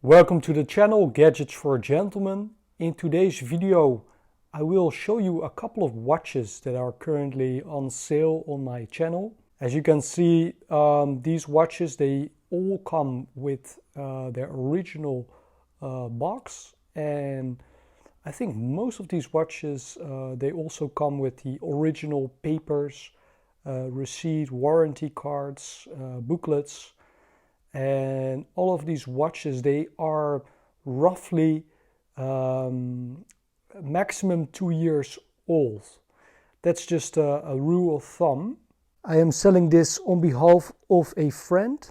Welcome to the channel Gadgets for Gentlemen. In today's video I will show you a couple of watches that are currently on sale on my channel. As you can see, these watches, they all come with their original box, and I think most of these watches they also come with the original papers, receipt, warranty cards, booklets. And all of these watches, they are roughly maximum 2 years old. That's just a rule of thumb. I am selling this on behalf of a friend,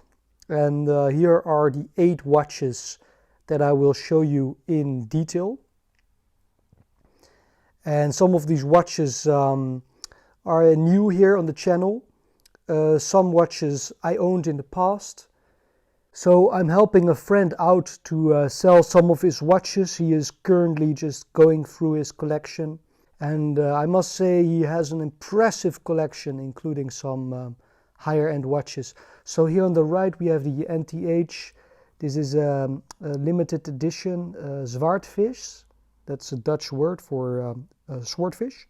and here are the 8 watches that I will show you in detail. And some of these watches are new here on the channel. Some watches I owned in the past. So I'm helping a friend out to sell some of his watches. He is currently just going through his collection. And I must say he has an impressive collection, including some higher end watches. So here on the right we have the NTH. This is a limited edition Swordfish. That's a Dutch word for swordfish.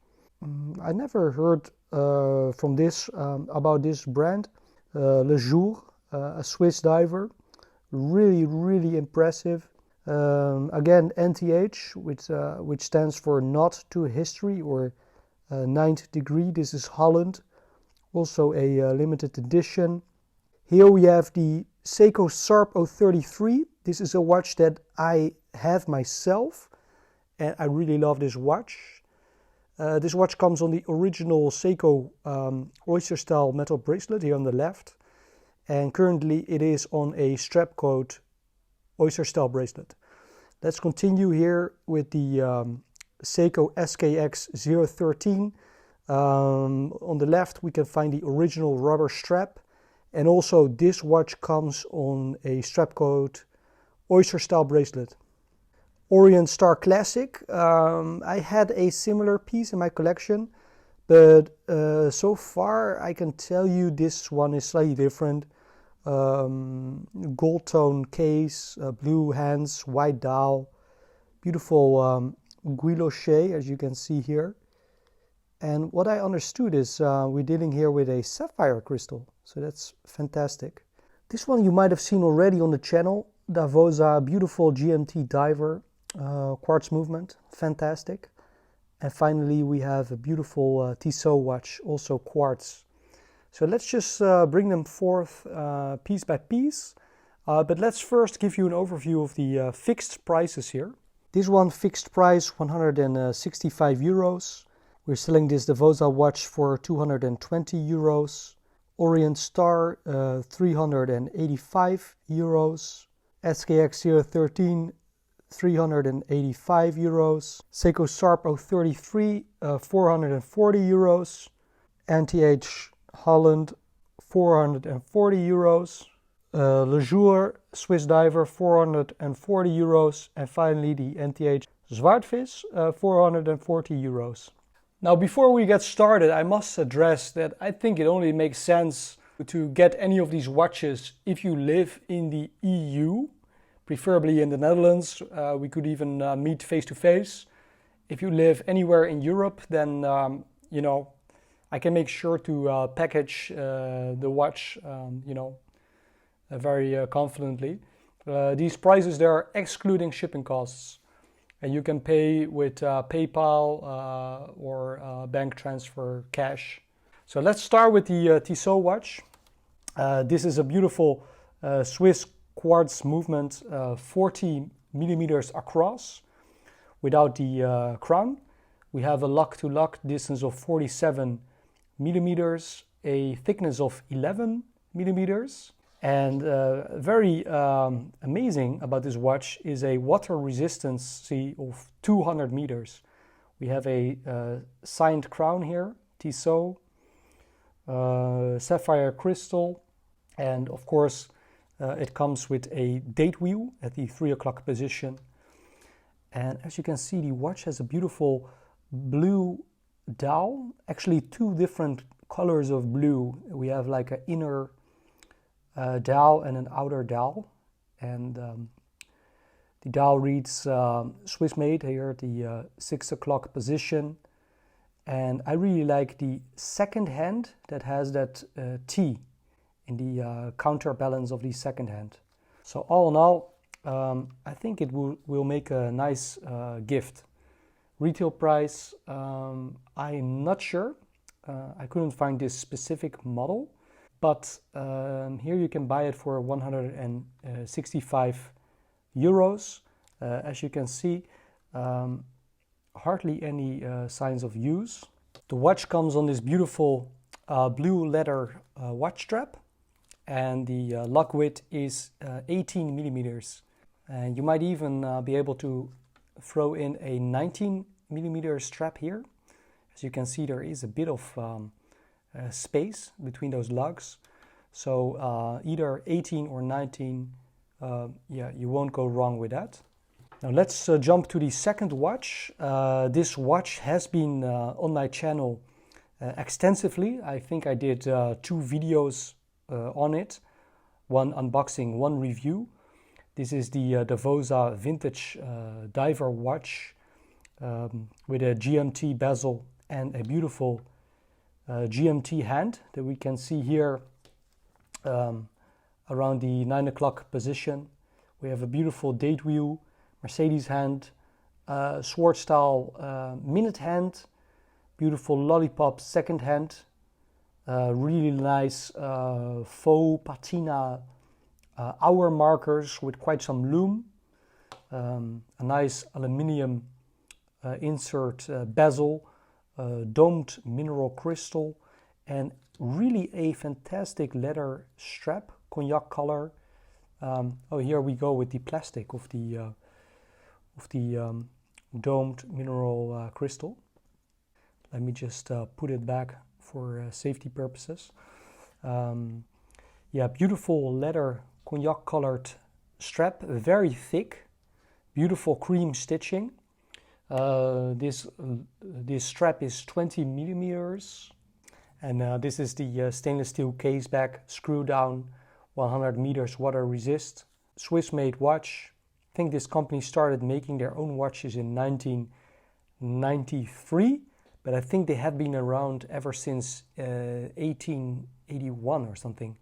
I never heard about this brand. Jour. A Swiss diver, really impressive. Again, NTH, which stands for Not to History, or 9th degree. This is Holland, also a limited edition. Here we have the Seiko SARB033. This is a watch that I have myself, and I really love this watch. This watch comes on the original Seiko oyster style metal bracelet here on the left. And currently it is on a strap code oyster style bracelet. Let's continue here with the Seiko SKX013. On the left we can find the original rubber strap, and also this watch comes on a strap code oyster style bracelet. Orient Star Classic. I had a similar piece in my collection, but so far I can tell you this one is slightly different. Gold tone case, blue hands, white dial, beautiful guilloche as you can see here. And what I understood is we're dealing here with a sapphire crystal, so that's fantastic. This one you might have seen already on the channel, Davosa, beautiful GMT diver, quartz movement, fantastic. And finally we have a beautiful Tissot watch, also quartz. So let's just bring them forth piece by piece. But let's first give you an overview of the fixed prices here. This one fixed price 165 euros. We're selling this Davosa watch for 220 euros. Orient Star 385 euros. SKX013 385 euros. Seiko SARB033 440 euros. NTH Holland 440 euros. Jour Swiss diver 440 euros. And finally the NTH Swordfish 440 euros. Now before we get started, I must address that I think it only makes sense to get any of these watches if you live in the EU, preferably in the Netherlands. We could even meet face to face. If you live anywhere in Europe, then you know, I can make sure to package the watch, very confidently. These prices, they are excluding shipping costs, and you can pay with PayPal or bank transfer cash. So let's start with the Tissot watch. This is a beautiful Swiss quartz movement, 40 millimeters across, without the crown. We have a lock-to-lock distance of 47 millimeters, a thickness of 11 millimeters. And very amazing about this watch is a water resistance of 200 meters. We have a signed crown here, Tissot, sapphire crystal, And of course, it comes with a date wheel at the 3 o'clock position. And as you can see, the watch has a beautiful blue dial, actually two different colors of blue. We have like an inner dial and an outer dial. And the dial reads Swiss made here at the 6 o'clock position. And I really like the second hand that has that T in the counterbalance of the second hand. So all in all, I think it will make a nice gift. Retail price, I'm not sure. I couldn't find this specific model, but here you can buy it for 165 euros. As you can see, hardly any signs of use. The watch comes on this beautiful blue leather watch strap, and the lug width is 18 millimeters. And you might even be able to throw in a 19 millimeter strap here. As you can see, there is a bit of space between those lugs. So either 18 or 19, yeah, you won't go wrong with that. Now let's jump to the second watch. This watch has been on my channel extensively. I think I did 2 videos on it. One unboxing, one review. This is the Davosa vintage diver watch with a GMT bezel and a beautiful GMT hand that we can see here around the 9 o'clock position. We have a beautiful date wheel, Mercedes hand, sword style minute hand, beautiful lollipop second hand, really nice faux patina hour markers with quite some lume, a nice aluminium insert bezel, domed mineral crystal, and really a fantastic leather strap, cognac color. Oh, here we go with the plastic of the domed mineral crystal. Let me just put it back for safety purposes. Yeah, beautiful leather cognac colored strap, very thick, beautiful cream stitching. This strap is 20 millimeters, and this is the stainless steel case back, screw down, 100 meters water resist, Swiss made watch. I think this company started making their own watches in 1993, but I think they have been around ever since 1881 or something.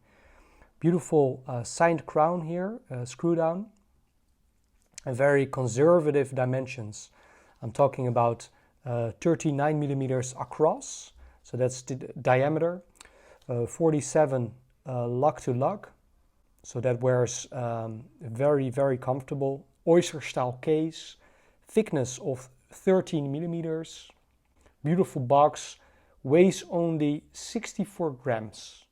Beautiful signed crown here, screw down, and very conservative dimensions. I'm talking about 39 millimeters across, so that's the diameter, 47 lug to lug, so that wears very, very comfortable. Oyster style case, thickness of 13 millimeters, beautiful box, weighs only 64 grams.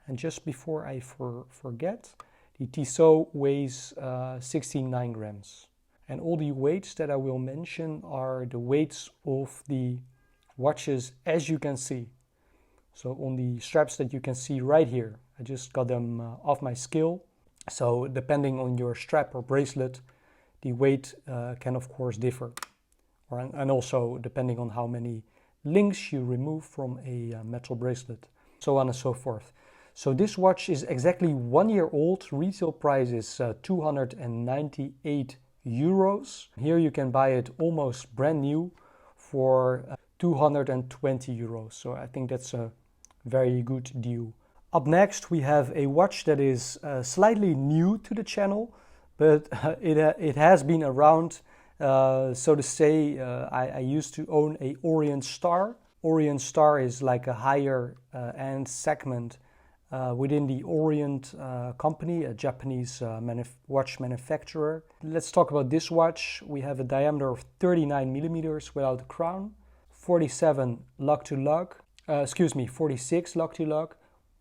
And just before I forget, the Tissot weighs 69 grams. And all the weights that I will mention are the weights of the watches, as you can see. So on the straps that you can see right here, I just got them off my scale. So depending on your strap or bracelet, the weight can of course differ. And also depending on how many links you remove from a metal bracelet, so on and so forth. So this watch is exactly 1 year old. Retail price is 298 euros. Here you can buy it almost brand new for 220 euros. So I think that's a very good deal. Up next we have a watch that is slightly new to the channel, but it has been around, so to say. I used to own a Orient Star. Orient Star is like a higher end segment within the Orient company, a Japanese watch manufacturer. Let's talk about this watch. We have a diameter of 39 millimeters without the crown, 47 lug to lug, 46 lug to lug.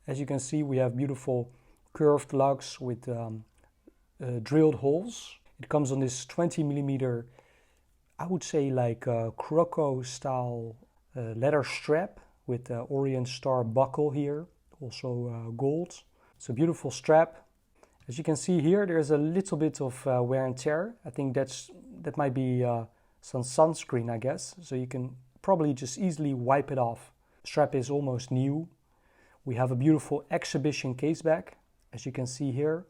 As you can see, we have beautiful curved lugs with drilled holes. It comes on this 20 millimeter, I would say like a croco style leather strap with Orient Star buckle here. Also gold. It's a beautiful strap. As you can see here, there's a little bit of wear and tear. I think that might be some sunscreen, I guess. So you can probably just easily wipe it off. The strap is almost new. We have a beautiful exhibition case back, as you can see here.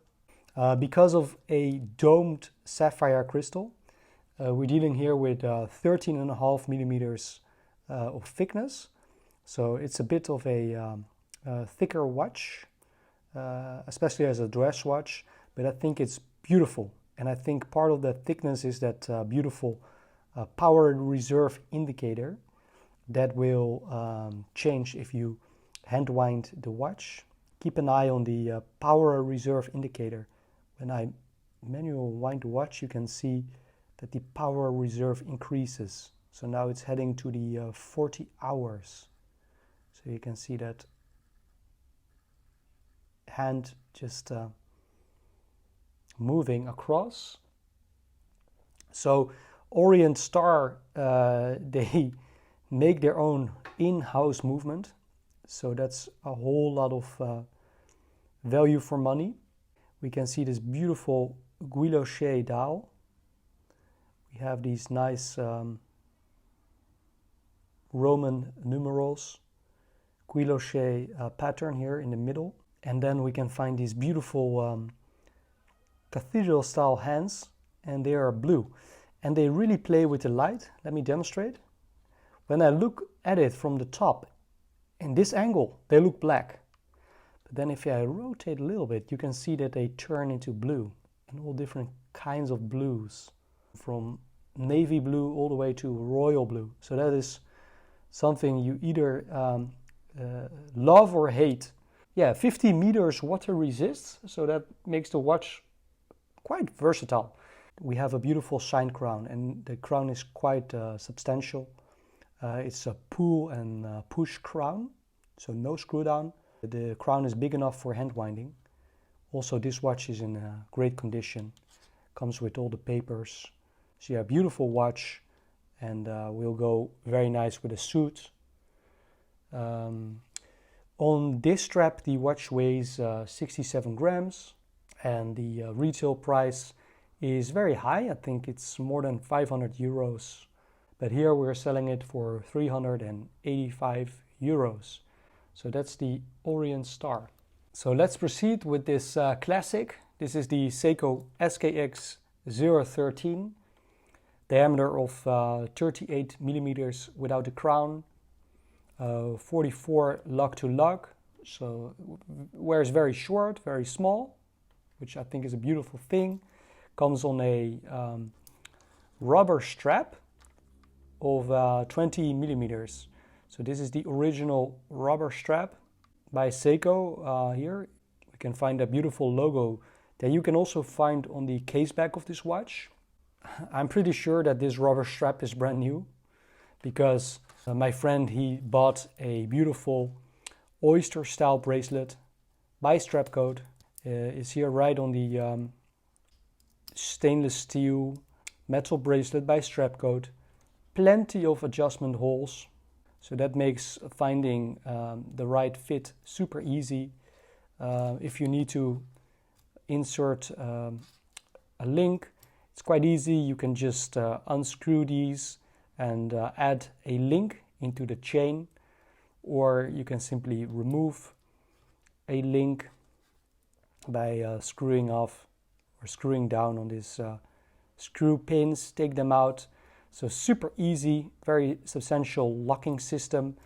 Because of a domed sapphire crystal, we're dealing here with 13.5 millimeters of thickness. So it's a bit of a thicker watch, especially as a dress watch, but I think it's beautiful. And I think part of that thickness is that beautiful power reserve indicator that will change if you hand wind the watch. Keep an eye on the power reserve indicator. When I manual wind the watch, you can see that the power reserve increases. So now it's heading to the 40 hours. So you can see that hand just moving across. So Orient Star, they make their own in-house movement. So that's a whole lot of value for money. We can see this beautiful guilloche dial. We have these nice Roman numerals, guilloche pattern here in the middle. And then we can find these beautiful cathedral style hands, and they are blue. And they really play with the light. Let me demonstrate. When I look at it from the top, in this angle, they look black. But then if I rotate a little bit, you can see that they turn into blue, and all different kinds of blues, from navy blue all the way to royal blue. So that is something you either love or hate. Yeah, 50 meters water resists, so that makes the watch quite versatile. We have a beautiful shine crown, and the crown is quite substantial. It's a pull and push crown, so no screw down. The crown is big enough for hand winding. Also, this watch is in great condition. Comes with all the papers. So yeah, beautiful watch, and will go very nice with a suit. On this strap, the watch weighs 67 grams, and the retail price is very high. I think it's more than 500 euros. But here we're selling it for 385 euros. So that's the Orient Star. So let's proceed with this classic. This is the Seiko SKX013, diameter of 38 millimeters without the crown, 44 lug to lug, so wears very short, very small, which I think is a beautiful thing. Comes on a rubber strap of 20 millimeters. So this is the original rubber strap by Seiko. Here you can find a beautiful logo that you can also find on the case back of this watch. I'm pretty sure that this rubber strap is brand new, because my friend, he bought a beautiful oyster style bracelet by Strapcoat. It's here right on the stainless steel metal bracelet by Strapcoat. Plenty of adjustment holes, so that makes finding the right fit super easy. If you need to insert a link, it's quite easy. You can just unscrew these and add a link into the chain, or you can simply remove a link by screwing off or screwing down on these screw pins, take them out. So super easy, very substantial locking system,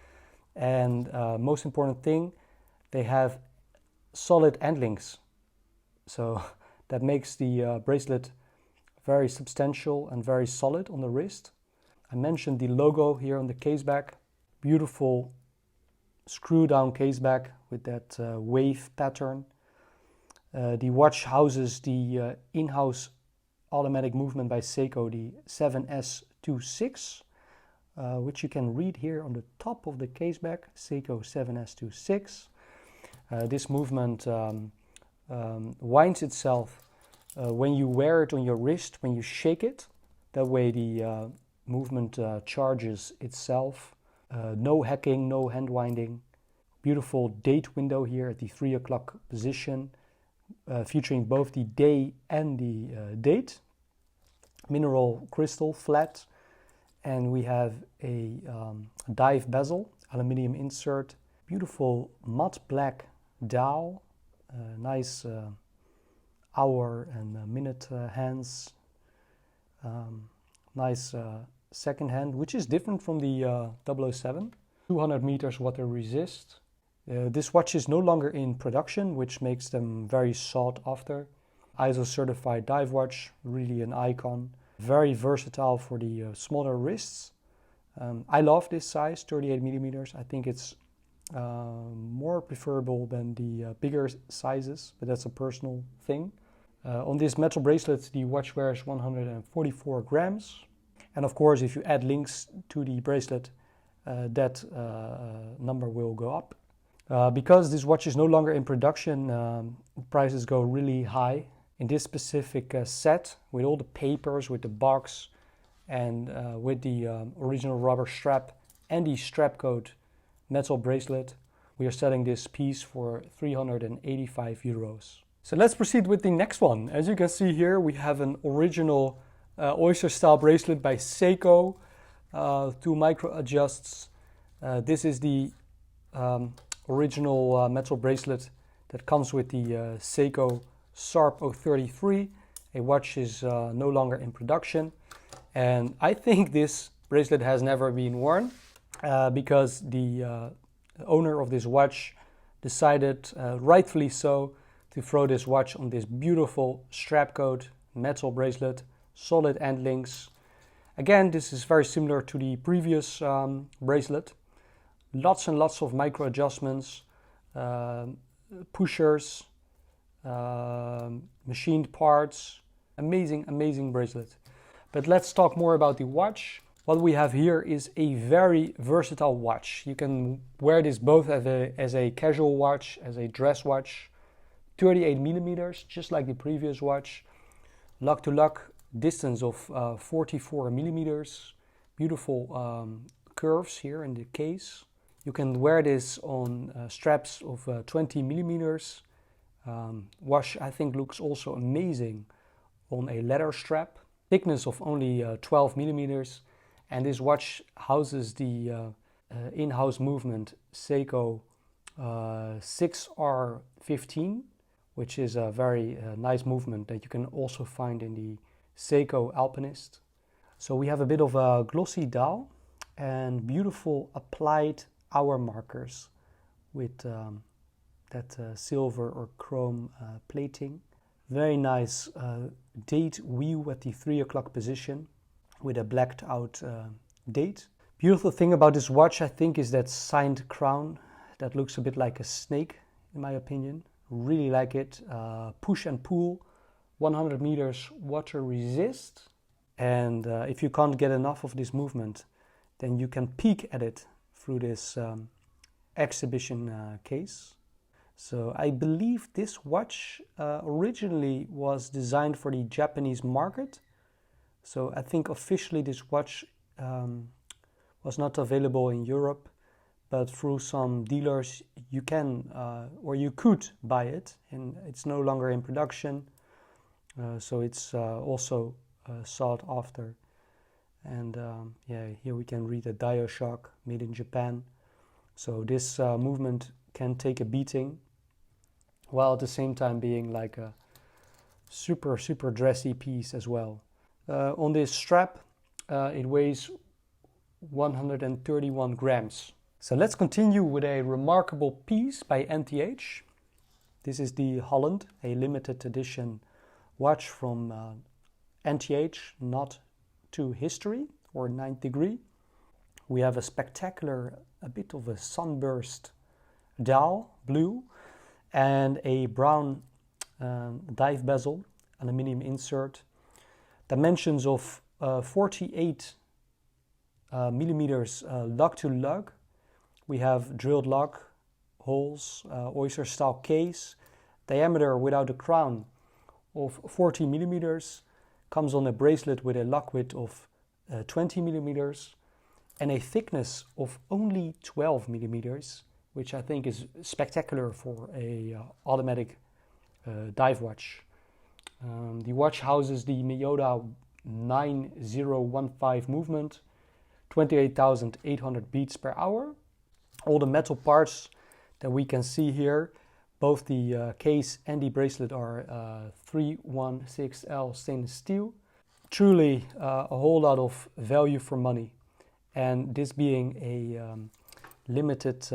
and most important thing, they have solid end links. So that makes the bracelet very substantial and very solid on the wrist. I mentioned the logo here on the case back. Beautiful screw down case back with that wave pattern. The watch houses the in-house automatic movement by Seiko, the 7S26, which you can read here on the top of the case back, Seiko 7S26. This movement winds itself when you wear it on your wrist, when you shake it. That way the movement charges itself. No hacking, no hand winding. Beautiful date window here at the 3 o'clock position, featuring both the day and the date. Mineral crystal flat, and we have a dive bezel, aluminium insert, beautiful matte black dial, nice hour and minute hands, nice second hand, which is different from the 007. 200 meters water resist. This watch is no longer in production, which makes them very sought after. ISO certified dive watch, really an icon. Very versatile for the smaller wrists. I love this size, 38 millimeters. I think it's more preferable than the bigger sizes, but that's a personal thing. On this metal bracelet, the watch wears 144 grams. And of course, if you add links to the bracelet, that number will go up. Because this watch is no longer in production, prices go really high. In this specific set, with all the papers, with the box, and with the original rubber strap and the strap coat metal bracelet, we are selling this piece for 385 euros. So let's proceed with the next one. As you can see here, we have an original oyster style bracelet by Seiko, 2 micro adjusts. This is the original metal bracelet that comes with the Seiko SARB033. A watch is no longer in production, and I think this bracelet has never been worn because the owner of this watch decided, rightfully so, to throw this watch on this beautiful strap coat metal bracelet, solid end links. Again, this is very similar to the previous bracelet. Lots and lots of micro adjustments, pushers, machined parts. Amazing bracelet. But let's talk more about the watch. What we have here is a very versatile watch. You can wear this both as a casual watch, as a dress watch. 38 millimeters, just like the previous watch. Lock to lock distance of 44 millimeters. Beautiful curves here in the case. You can wear this on straps of 20 millimeters. Watch, I think, looks also amazing on a leather strap. Thickness of only 12 millimeters. And this watch houses the in-house movement Seiko 6R15, which is a very nice movement that you can also find in the Seiko Alpinist. So we have a bit of a glossy dial and beautiful applied hour markers with that silver or chrome plating. Very nice date wheel at the 3 o'clock position with a blacked out date. Beautiful thing about this watch, I think, is that signed crown that looks a bit like a snake, in my opinion. Really like it. Push and pull, 100 meters water resist. And if you can't get enough of this movement, then you can peek at it through this exhibition case. So I believe this watch originally was designed for the Japanese market. So I think officially this watch was not available in Europe, but through some dealers you can or you could buy it, and it's no longer in production. So it's also sought after. And yeah, here we can read a DioShock made in Japan. So this movement can take a beating, while at the same time being like a super dressy piece as well. On this strap, it weighs 131 grams. So let's continue with a remarkable piece by NTH. This is the Holland, a limited edition watch from NTH, not to history or 9th degree. We have a spectacular, a bit of a sunburst dial, blue, and a brown dive bezel, aluminium insert. Dimensions of 48 millimeters lug to lug. We have drilled lug holes, oyster style case, diameter without a crown of 40 millimeters, comes on a bracelet with a lug width of 20 millimeters and a thickness of only 12 millimeters, which I think is spectacular for a automatic dive watch. The watch houses the Miyota 9015 movement, 28,800 beats per hour. All the metal parts that we can see here, both the case and the bracelet, are 316L stainless steel. Truly a whole lot of value for money. And this being a limited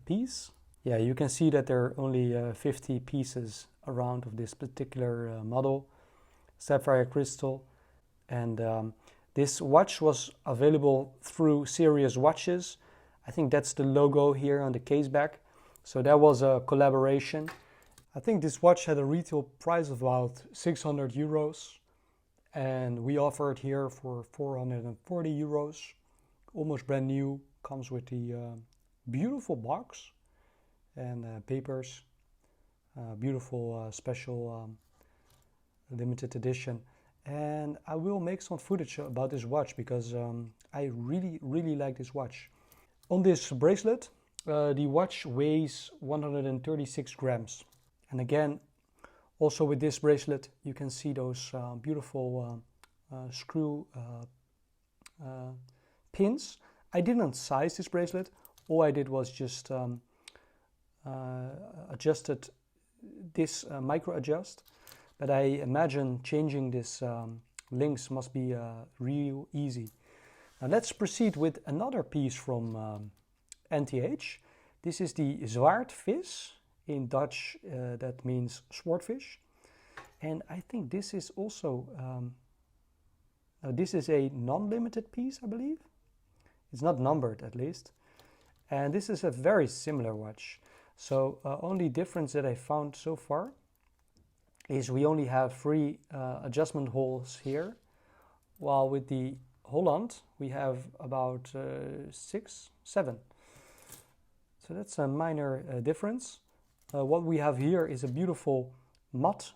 piece, yeah, you can see that there are only 50 pieces around of this particular model, sapphire crystal. And this watch was available through Serious Watches. I think that's the logo here on the case back. So that was a collaboration. I think this watch had a retail price of about 600 euros. And we offer it here for 440 euros. Almost brand new. Comes with the beautiful box and papers. Beautiful special limited edition. And I will make some footage about this watch because I really like this watch. On this bracelet, the watch weighs 136 grams. And again, also with this bracelet, you can see those beautiful screw pins. I didn't size this bracelet. All I did was just adjusted this micro adjust. But I imagine changing this links must be real easy. Now let's proceed with another piece from NTH. This is the Swordfish. In Dutch that means swordfish. And I think this is also, this is a non-limited piece, I believe. It's not numbered at least. And this is a very similar watch. So only difference that I found so far is we only have 3 adjustment holes here, while with the Holland we have about 6, 7. So that's a minor difference. What we have here is a beautiful matte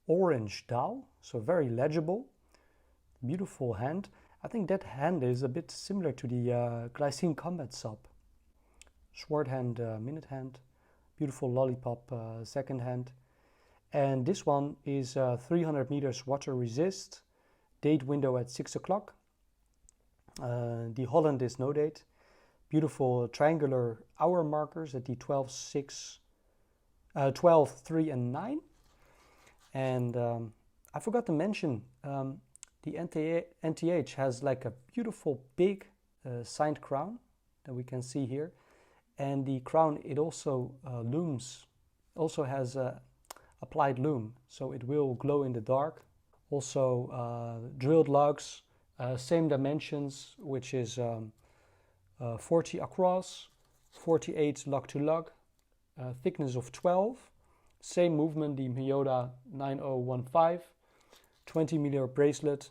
orange dial, so very legible, beautiful hand. I think that hand is a bit similar to the Glycine Combat Sub. Sword hand, minute hand, beautiful lollipop second hand. And this one is 300 meters water resist, date window at 6 o'clock. The Holland is no date. Beautiful triangular hour markers at the 12, 6, 12, 3 and 9. And I forgot to mention, the NTH has like a beautiful big signed crown that we can see here. And the crown, it also looms, also has applied lume, so it will glow in the dark. Also drilled lugs, same dimensions, which is 40 across, 48 lug to lug, thickness of 12, same movement, the Miyota 9015, 20 millimeter bracelet,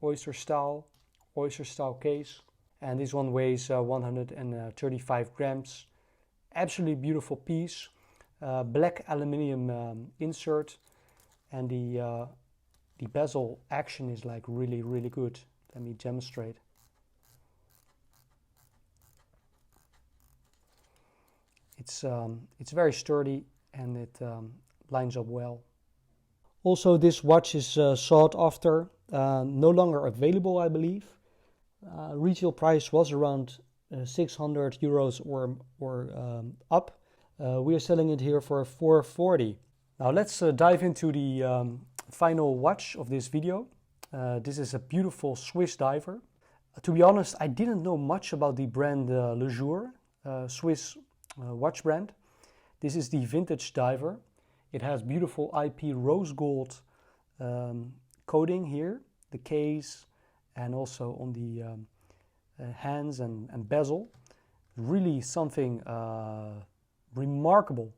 oyster style case, and this one weighs 135 grams. Absolutely beautiful piece, black aluminium insert, and the bezel action is like really good. Let me demonstrate. It's very sturdy and it lines up well. Also, this watch is sought after, no longer available, I believe. Retail price was around 600 euros or up. We are selling it here for 440. Now let's dive into the final watch of this video. This is a beautiful Swiss diver. To be honest, I didn't know much about the brand Jour, Swiss watch brand. This is the vintage diver. It has beautiful IP rose gold coating here, the case, and also on the hands and bezel. Really something remarkable.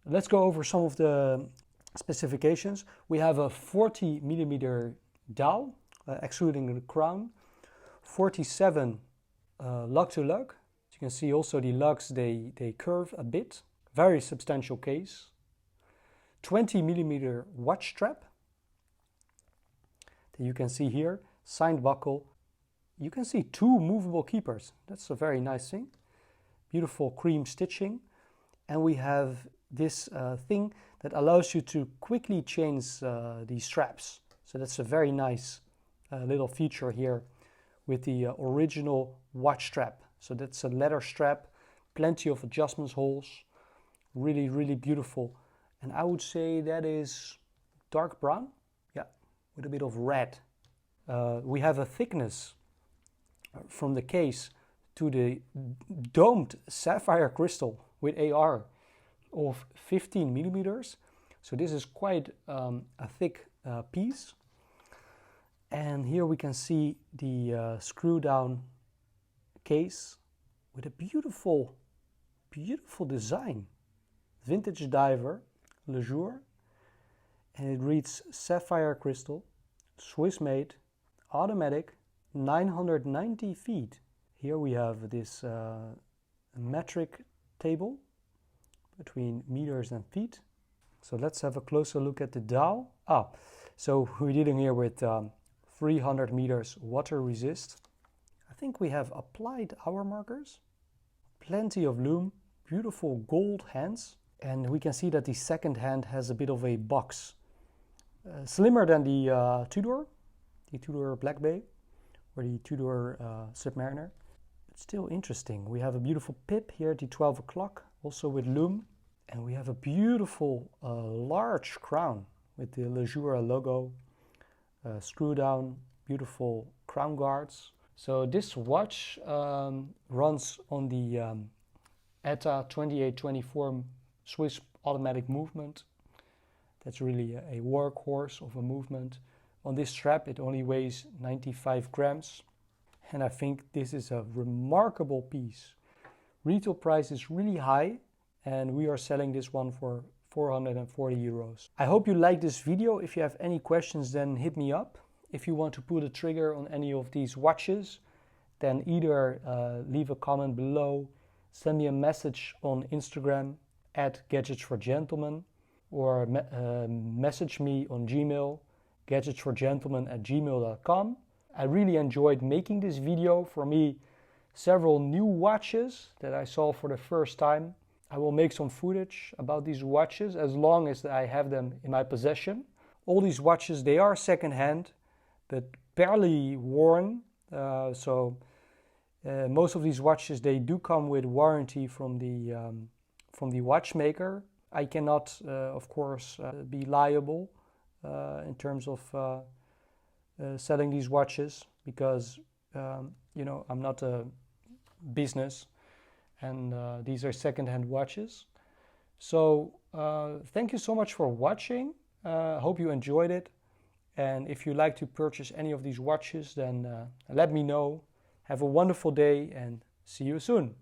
Let's go over some of the specifications. We have a 40 millimeter dial, excluding the crown, 47 lug to lug. As you can see also the lugs, they curve a bit. Very substantial case. 20 millimeter watch strap that you can see here, signed buckle. You can see 2 movable keepers. That's a very nice thing. Beautiful cream stitching. And we have this thing that allows you to quickly change the straps. So that's a very nice little feature here with the original watch strap. So that's a leather strap, plenty of adjustment holes, really, really beautiful. And I would say that is dark brown, yeah, with a bit of red. We have a thickness from the case to the domed sapphire crystal with AR of 15 millimeters. So this is quite a thick piece. And here we can see the screw down case with a beautiful, beautiful design. Vintage diver, Jour, and it reads sapphire crystal, Swiss made, automatic, 990 feet. Here we have this metric table between meters and feet. So let's have a closer look at the dial. So we're dealing here with 300 meters water resist. I think we have applied hour markers, plenty of lume, beautiful gold hands, and we can see that the second hand has a bit of a box. Slimmer than the Tudor Black Bay or the Tudor Submariner. But still interesting. We have a beautiful pip here at the 12 o'clock, also with lume. And we have a beautiful large crown with the Jour logo, screw down, beautiful crown guards. So this watch runs on the ETA 2824 Swiss automatic movement. That's really a workhorse of a movement. On this strap it only weighs 95 grams. And I think this is a remarkable piece. Retail price is really high and we are selling this one for 440 euros. I hope you like this video. If you have any questions, then hit me up. If you want to pull the trigger on any of these watches, then either leave a comment below, send me a message on Instagram @gadgetsforgentlemen, or message me on Gmail, gadgetsforgentlemen@gmail.com. I really enjoyed making this video. For me, several new watches that I saw for the first time. I will make some footage about these watches as long as I have them in my possession. All these watches, they are second-hand, but barely worn. Most of these watches, they do come with warranty from the watchmaker. I cannot, of course, be liable in terms of selling these watches because, you know, I'm not a business. And these are second-hand watches. So thank you so much for watching. Hope you enjoyed it. And if you like to purchase any of these watches, then let me know. Have a wonderful day and see you soon.